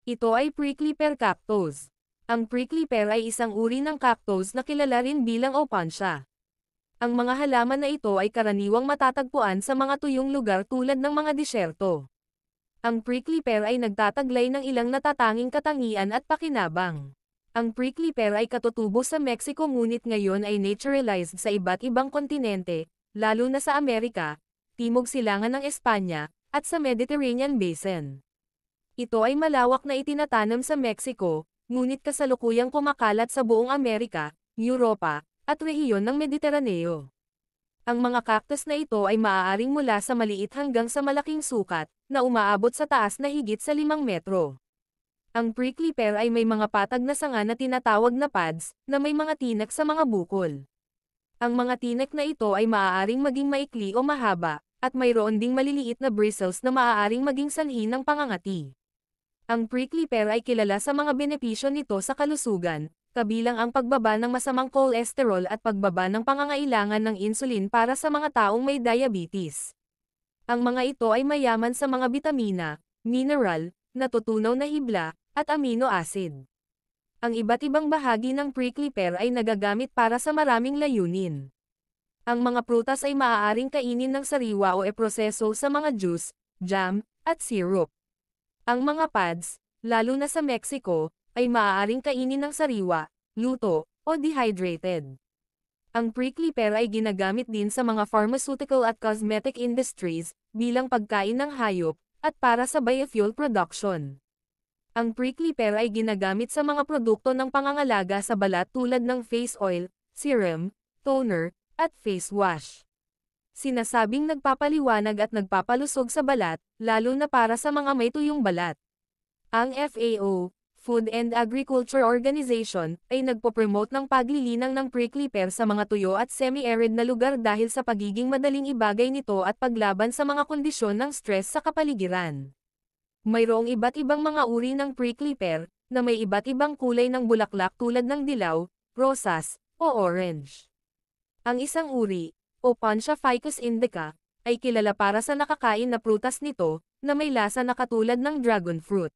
Ito ay prickly pear cactus. Ang prickly pear ay isang uri ng cactus na kilala rin bilang opuntia. Ang mga halaman na ito ay karaniwang matatagpuan sa mga tuyong lugar tulad ng mga disyerto. Ang prickly pear ay nagtataglay ng ilang natatanging katangian at pakinabang. Ang prickly pear ay katutubo sa Mexico ngunit ngayon ay naturalized sa iba't ibang kontinente, lalo na sa Amerika, Timog Silangan ng Espanya, at sa Mediterranean Basin. Ito ay malawak na itinatanam sa Mexico, ngunit kasalukuyang kumakalat sa buong Amerika, Europa, at rehiyon ng Mediteraneo. Ang mga cactus na ito ay maaaring mula sa maliit hanggang sa malaking sukat, na umaabot sa taas na higit sa 5 metro. Ang prickly pear ay may mga patag na sanga na tinatawag na pads, na may mga tinak sa mga bukol. Ang mga tinak na ito ay maaaring maging maikli o mahaba, at mayroon ding maliliit na bristles na maaaring maging sanhi ng pangangati. Ang prickly pear ay kilala sa mga benepisyo nito sa kalusugan, kabilang ang pagbaba ng masamang cholesterol at pagbaba ng pangangailangan ng insulin para sa mga taong may diabetes. Ang mga ito ay mayaman sa mga bitamina, mineral, natutunaw na hibla, at amino acid. Ang iba't ibang bahagi ng prickly pear ay nagagamit para sa maraming layunin. Ang mga prutas ay maaaring kainin ng sariwa o e-proseso sa mga juice, jam, at syrup. Ang mga pads, lalo na sa Mexico, ay maaaring kainin ng sariwa, luto, o dehydrated. Ang prickly pear ay ginagamit din sa mga pharmaceutical at cosmetic industries, bilang pagkain ng hayop, at para sa biofuel production. Ang prickly pear ay ginagamit sa mga produkto ng pangangalaga sa balat tulad ng face oil, serum, toner, at face wash. Sinasabing nagpapaliwanag at nagpapalusog sa balat, lalo na para sa mga may tuyong balat. Ang FAO, Food and Agriculture Organization, ay nagpo-promote ng paglilinang ng prickly pear sa mga tuyo at semi-arid na lugar dahil sa pagiging madaling ibagay nito at paglaban sa mga kondisyon ng stress sa kapaligiran. Mayroong iba't ibang mga uri ng prickly pear, na may iba't ibang kulay ng bulaklak tulad ng dilaw, rosas, o orange. Ang isang uri, Opuntia ficus indica, ay kilala para sa nakakain na prutas nito, na may lasa na katulad ng dragon fruit.